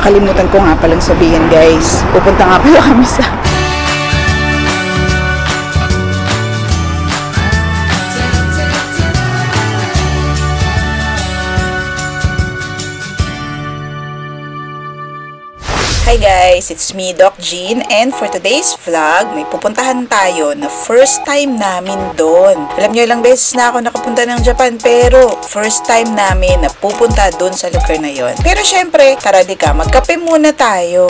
Nakalimutan ko nga palang sabihin, guys. Pupunta nga pala kami sa... Hi guys, it's me, Doc Jean, and for today's vlog, may pupuntahan tayo na first time namin doon. Alam nyo, ilang beses na ako nakapunta ng Japan, pero first time namin na pupunta doon sa lugar na yon. Pero syempre, tara di ka, magkape muna tayo.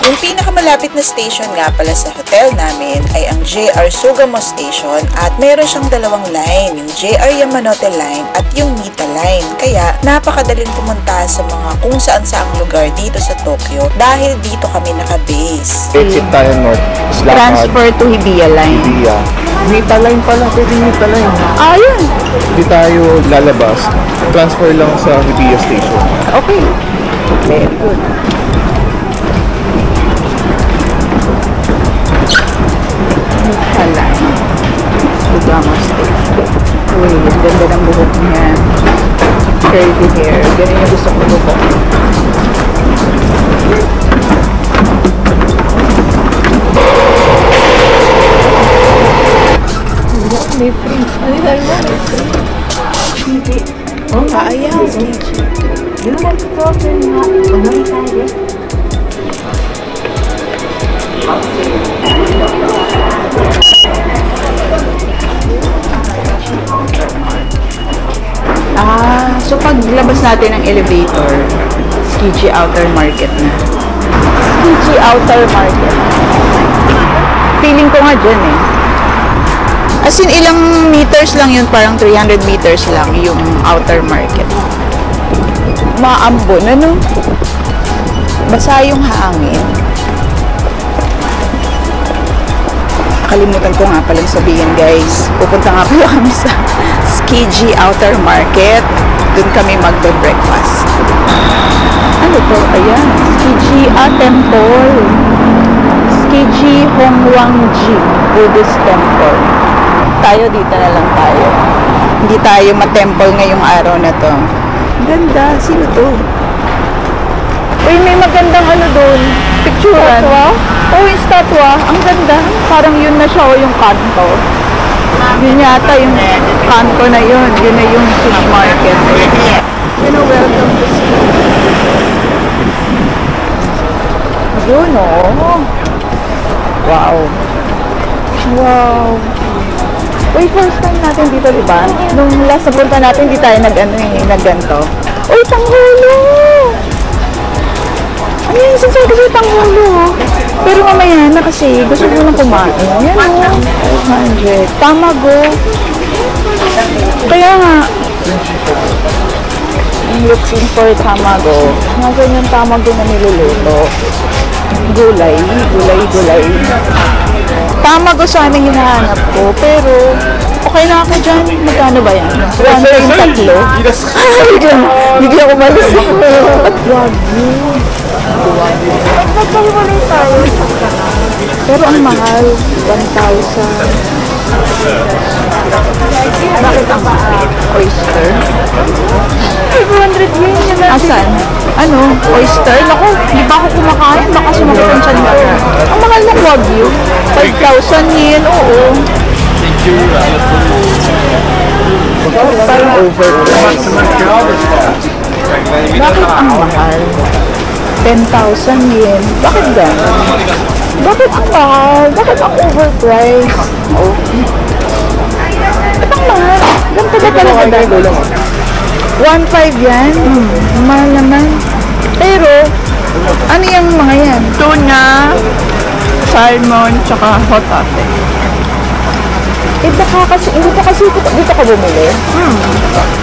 Yung pinakamalapit na station nga pala sa hotel namin ay ang JR Sugamo Station at meron siyang dalawang line, yung JR Yamanote Line at yung Mita Line. Kaya napakadaling pumunta sa mga kung saan saang lugar dito sa Tokyo dahil dito kami naka-base. Exit tayo north. Transfer to Hibiya Line. Hibiya. Mita Line pala, pwede Mita Line. Ah, yun. Hindi tayo lalabas. Transfer lang sa Hibiya Station. Okay. Very good. Sugamo Station. Uy, ang ganda ng buhok niya. Curly hair. Ganun yung gusto ko buhok. May free. Ano yung dahil mo? May free. Ayaw. So paglabas natin ng elevator, Tsukiji Outer Market na. Tsukiji Outer Market. Feeling ko nga dyan eh. As in, ilang meters lang yun, parang 300 meters lang yung Outer Market. Maambon, ano? Basa yung hangin. Nakalimutan ko nga palang sabihin, guys. Pupunta nga pala kami sa Tsukiji Outer Market. Doon kami magbe-breakfast. Ano to? Ayan. Tsukiji Temple. Tsukiji Hongwangji Buddhist Temple. Tayo dito na lang tayo. Hindi tayo ma-temple ngayong araw na to. Ganda. Sino to? Uy, may magandang ano doon. Picturean. Statwa? Oh, yung statwa. Ang ganda. Parang yun na siya o yung kanto. Yun yata yung kanto na yun. Yun na yung fish market. You know, welcome to see. Yun oh. Wow. Wow. Uy, first time natin dito, diba? Nung last na punta natin, di tayo nag-ganto. Uy, tanghulo! Ano yung sinasabi ko yung tanghulo? Pero mamaya na kasi gusto ko lang kumain. Yan o. 200. Tamago. Kaya nga. I'm looking for tamago. Nasaan yung tamago na niluluto? Gulay. Gulay. Tamago sana hinahanap ko. Pero okay na ako dyan. Magkano ba yan? 1 yung 3. Bigla ko malis. At wagyu. Magpapaliwalay tayo. Pero ang mahal, 1,000. Bakit ang oyster? 500 yen yun. Asan? Ano? Oyster? Naku, di ba ako kumakain? Baka sumakit ang tiyan ba? Ang mahal ng wagyu. 5,000 yen, oo. Parang overpriced. Bakit ang mahal? 10,000 yen. Bakit gano'n? Bakit ang mahal? Bakit ang overpriced? Oh. Bakit ang mahal? Ganito ba pala ka 1,500 yan? Mahal naman. Pero, ano yung mga yan? Tuna, salmon, tsaka hotate. Eh baka kasi, hindi pa kasi dito ka bumili?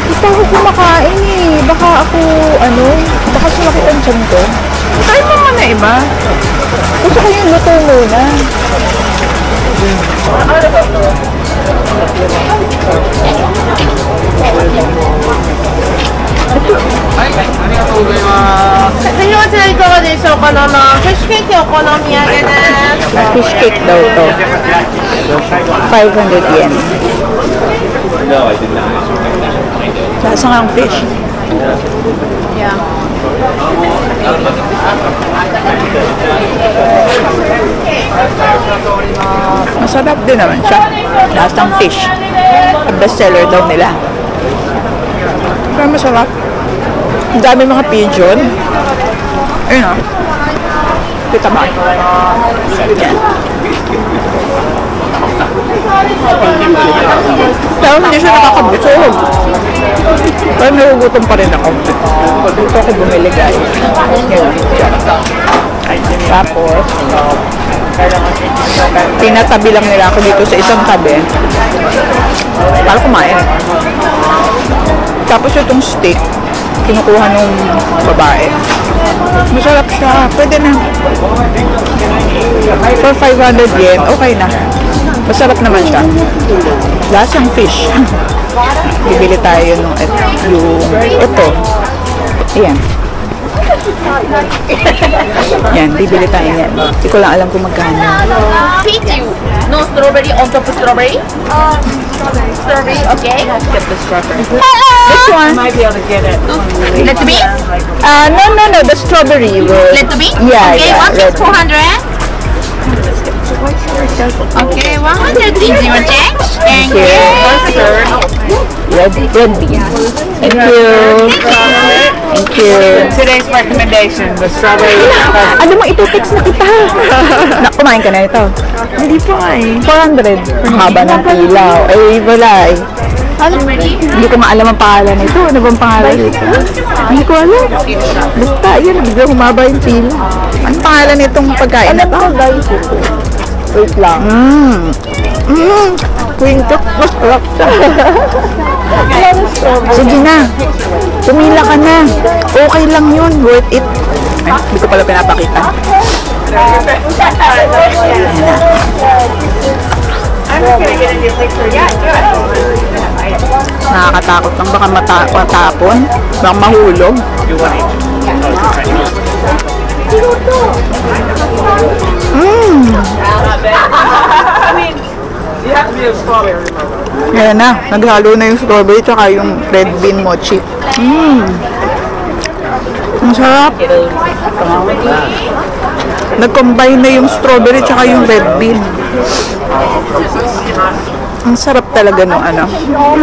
Dito ako kumakain eh. Baka ako, baka sumakit ang tiyan ko. Try mo muna iba. Gusto ko yung luto muna. Fish cake daw to. 500 yen. No, I did not. Saan ang fish? Masarap din naman siya. Lasang fish. Best seller daw nila. Kaya masarap. Ang dami mga pigeon. Ayun o. Kita ba? Yan. Pero hindi siya nakakabusog. Pero nagugutom pa rin ako. Dito ako bumili guys. Yan. Tapos, tinatabi lang nila ako dito sa isang tabi para kumain. Tapos itong steak, kinukuha nung babae. Masarap siya. Pwede na. For 500 yen, okay na. Masarap naman siya. Lasang fish. Bibili tayo nung ito. Ayan. Yan, bibili tayo yan. Hindi ko lang alam kung magkano. Pichu. No strawberry on top of strawberry? Strawberry, okay. Get the strawberry. This one. Might be able to get it. Let me? No. The strawberry. Let me? Yeah, okay, yeah, one piece red. 400. Okay, 100 easy one change. Thank you. Red bean. Thank you. Thank you. Today's recommendation, the strawberry. Ano mo, itutext na kita. Kumain ka na ito. Hindi pa eh. 400. Ang haba ng pilaw. Ay, wala eh. Hindi ko maalam ang pangalan nito. Ano bang pangalan nito? Hindi ko alam. Basta, yun. Biglang humaba yung pila. Anong pangalan nitong pagkain na to? Wait lang. Quintok. Masarap siya. Sige na. Pumila ka na. Okay lang yun. Worth it. Ay, hindi ko pala pinapakita. Nakakatakot lang. Baka matapon. Baka mahulog. Yan na. Naghalo na yung strawberry tsaka yung red bean mochi. Ang sarap. Nag-combine na yung strawberry tsaka yung red bean. Ang sarap talaga nung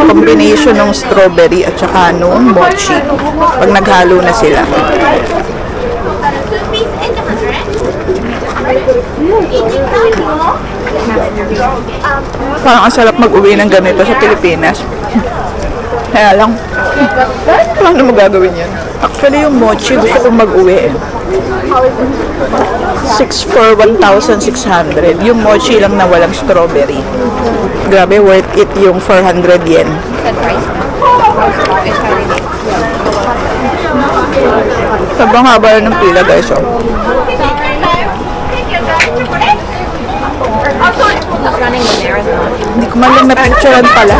combination ng strawberry at saka nung mochi. Pag naghalo na sila. Parang ang sarap mag-uwi ng ganito sa Pilipinas. Kaya lang, paano mo gagawin yan? Actually, yung mochi gusto kong mag-uwi eh. 6 for 1,600. Yung mochi lang na walang strawberry. Grabe, worth it yung 400 yen. Sobrang haba ng pila guys. Oh. Hindi ko man lang na-picturean pala.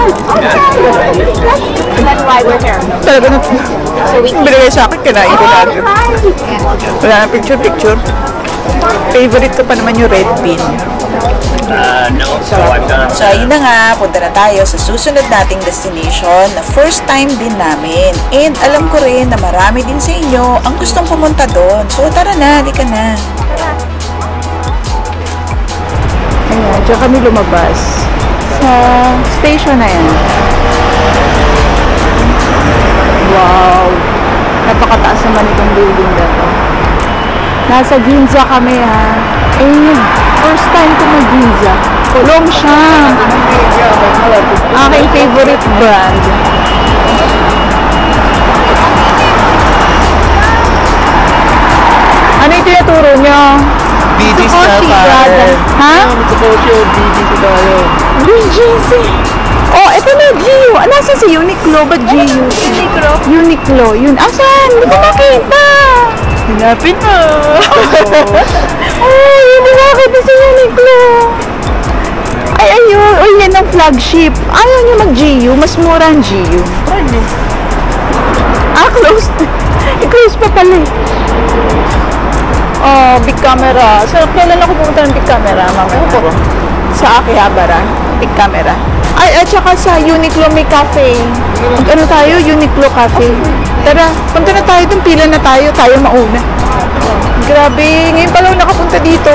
Talaga na binigay sa akin, kinain ko lagi. Wala na picture. Favorite ko pa naman yung red bean. No, so I'm done. So ayun na nga, punta na tayo sa susunod nating destination na first time din namin. And alam ko rin na marami din sa inyo ang gustong pumunta doon. So tara na, di ka na. Ayan, dyan kami lumabas sa station na yan. Wow! Napakataas naman itong building na to. Nasa Ginza kami ha. Eh, first time ko mag-Ginza. Kulong siya. Aking favorite brand. Ano yung tinuturo nyo? BGC Ha? Tsukosyo, BGC tayo. BGC. Oh, ito na, GU. Nasaan si Uniqlo? Ba't GU? Uniqlo. Yun. Asan? Hindi ko makita. Hinapin mo. Ay, hindi makita si Uniqlo. Ay, ayun. Uy, yan ang flagship. Ayaw niyo mag-GU. Mas mura ang GU. Closed. I-close pa pala eh. Oh, big camera. So, kailan ako pumunta ng big camera? Mamaya po. Sa Akihabara. Big camera. Ay, at saka sa Uniqlo may cafe. Ano tayo? Uniqlo cafe. Tara, punta na tayo dun. Pila na tayo. Tayo mauna. Grabe. Ngayon pa lang nakapunta dito.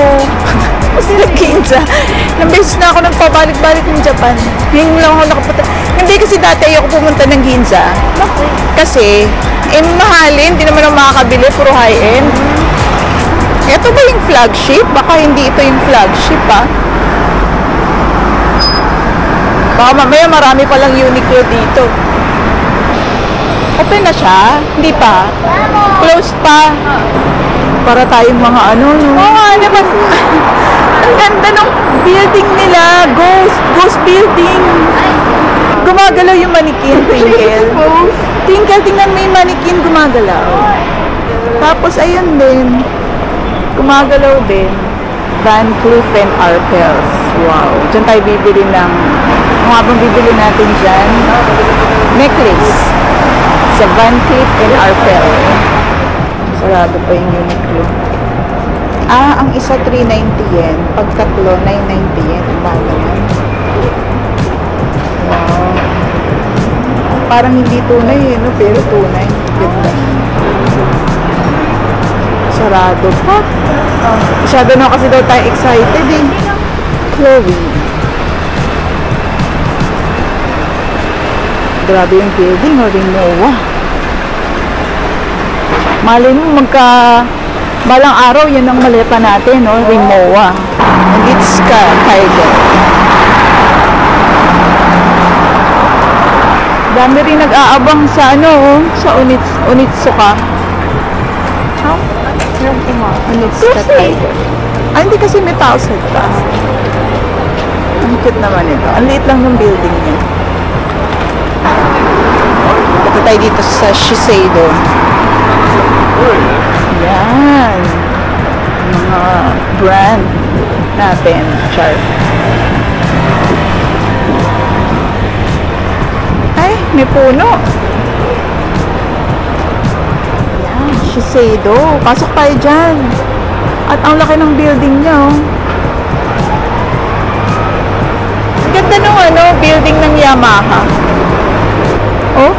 Tapos na Ginza. Nang beses na ako nagpabalik-balik ng Japan. Ngayon lang ako nakapunta. Hindi kasi dati ayoko pumunta ng Ginza. Kasi, mahalin. Hindi naman ako makakabili. Puro high-end. Ito ba yung flagship? Baka hindi ito yung flagship, ah. Baka mamaya marami palang Uniqlo dito. Open na siya? Hindi pa? Closed pa? Para tayong mga ano, no? Oo nga naman. Ang ganda ng building nila. Ghost building. Gumagalaw yung manikin, Twinkle. Twinkle, tingnan mo yung manikin, gumagalaw. Tapos, ayun din. Gumagalaw din. Van Cleef & Arpels. Wow. Diyan tayo bibili ng, kung habang bibili natin dyan, necklace. Sa Van Cleef & Arpels. Sarado pa yung Uniqlo. Ah, ang isa 390 yen. Pag tatlo, 990 yen. Mahal naman. Wow. Parang hindi tunay eh, no? Pero tunay. Ganda. Sarado pa. Masyado na kasi daw tayo excited eh. Chloe. Grabe yung building, o Rimowa. Malay mo balang araw, yan ang maleta natin, no? Rimowa. And it's Tiger. Dami rin nag-aabang sa sa Onitsuka. Onitsuka Tiger. Ah, hindi kasi may tao sa taas. Ang cute naman ito. Ang liit lang ng building niya. Ito tayo dito sa Shiseido. Yan. Mga brand natin. Char. Ay, may puno. Yan. Shiseido. Pasok tayo dyan. At ang laki ng building niya, oh. Ang ganda ng building ng Yamaha. Oh.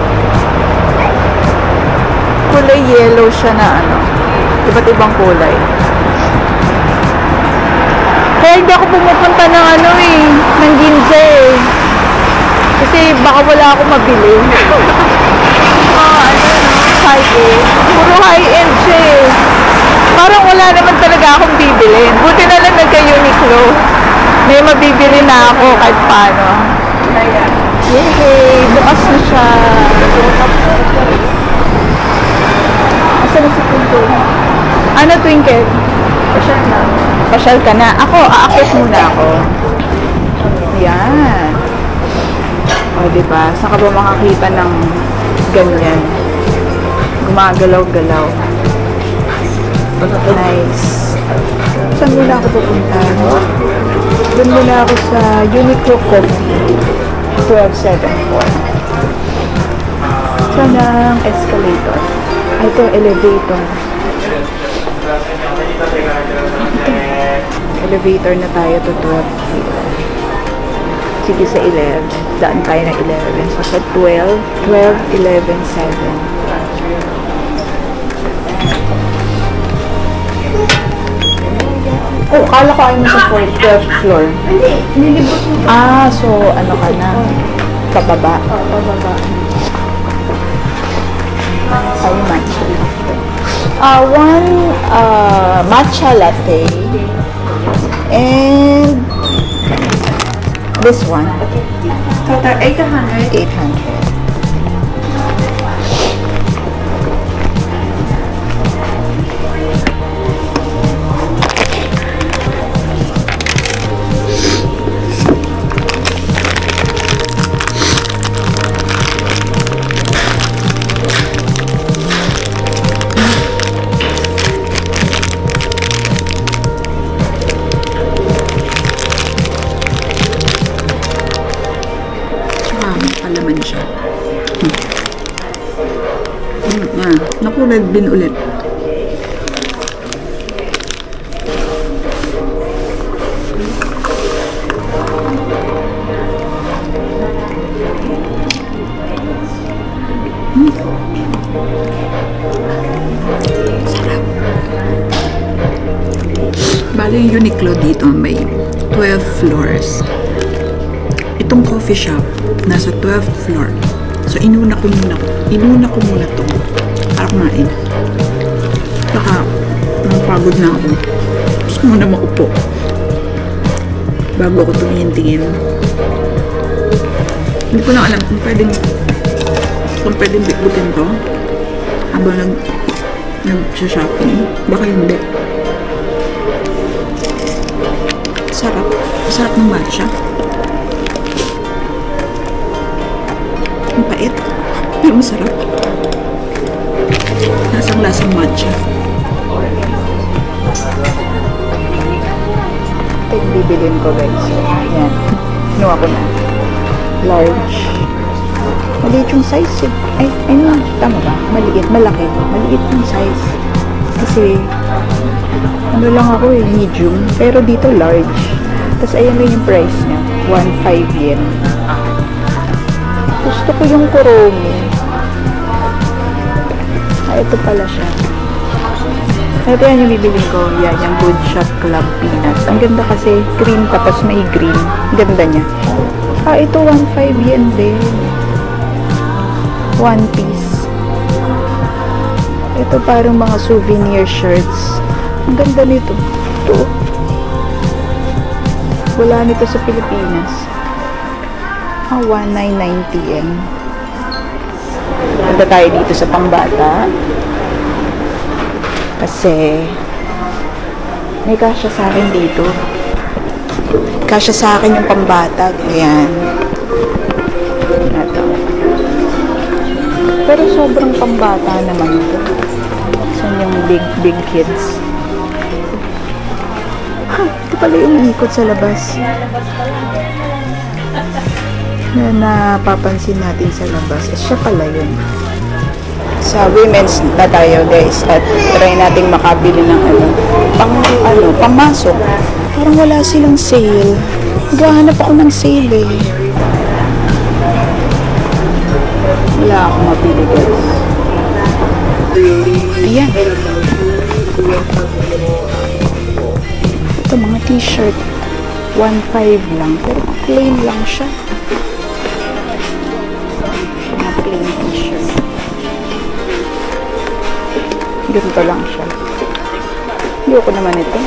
Kulay yellow siya na iba't ibang kulay. Kaya hindi ako pumupunta ng ng Ginza eh. Kasi baka wala akong mabili. High-end. Puro high-end siya eh. Parang wala naman talaga akong bibilin. Buti na lang nagka-Uniqlo. May mabibili na ako kahit paano. Yay! Bukas na siya. Asan na si Twinkle? Ano, Twinkle? Pasyal na. Pasyal ka na. Ako, aakit muna ako. Yan. O, diba? Saan ka ba makakita ng ganyan? Gumagalaw-galaw. Nice. Saan muna ako pupunta? Doon muna ako sa Uniqlo Coffee. 1274. Saan ang escalator? Ito, elevator. Ito. Elevator na tayo to 12. Sige sa 11. Daan tayo na 11. So sa 12, 11, 7. Oh, kala ko ay mo sa 12th floor. Hindi, nilibot mo. Ah, so ano ka na? Pababa. Oo, pababa. Ay, matcha latte. One matcha latte. And this one. Total 800. 800. Palaman siya. Naku, red bean ulit. Sarap. Bali yung Uniqlo dito may 12 floors. Itong coffee shop, nasa 12th floor. So, inuna ko muna to para kumain. Baka, napagod na ako. Gusto muna maupo. Bago ako tumingin-tingin. Hindi ko lang alam kung pwedeng bitbutin to habang nag-shopping. Baka hindi. Sarap. Sarap ng matcha. Ang pait. Pero masarap. Lasang-lasang matcha. Ito yung bibilin ko guys. Yan. Kinuha ko na. Large. Maliit yung size. Ay, no. Tama ba? Maliit. Malaki. Maliit yung size. Kasi, ano lang ako medium. Pero dito large. Tapos ayan na yung price niya. 1.5 yen. Gusto ko yung Kuromi. Ito pala siya. Ito yan yung bibilin ko. Yan, yung Good Shot Club Peanuts. Ang ganda kasi cream tapos may green. Ganda niya. Ito 1.5 yen din. One piece. Ito parang mga souvenir shirts. Ang ganda nito. Ito. Wala nito sa Pilipinas. 1,990 yen. Punta tayo dito sa pambata. Kasi may kasya sa akin dito. Kasya sa akin yung pambata. Ayan. Ito. Pero sobrang pambata naman ito. Saan yung big kids? Ito pala yung ikot sa labas. Na napapansin natin sa labas. Siya pala yun. Sa women's na tayo guys. At try natin makabili ng pamasok. Parang wala silang sale. Naghahanap ako ng sale eh. Wala akong mabili guys. Ayan. Ito mga t-shirt. 1.5 lang. Pero plain lang siya. Mga plain t-shirt. Ganito lang siya. Ayoko naman ito.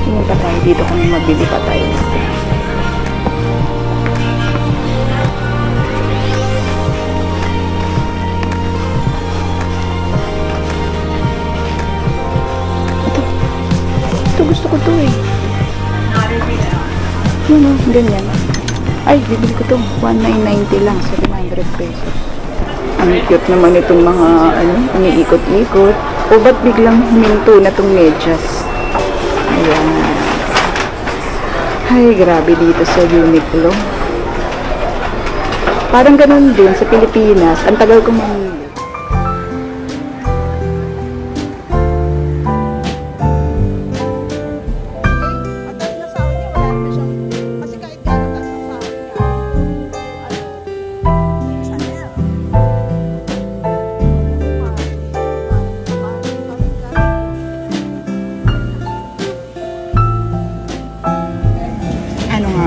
Tingin pa tayo dito kung mabili pa tayo. Ito gusto ko to eh. Yun o, ganyan. Ay, bibili ko to. 1,990 lang sa 500 pesos. Ang cute naman itong mga, umiikot-ikot. O, ba't biglang huminto na itong medyas? Ayan. Ay, grabe dito sa Uniqlo. Parang ganun din sa Pilipinas. Ang tagal kong mamili.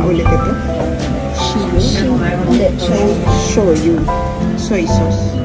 Ulit ito. Shoyu. Soy sauce.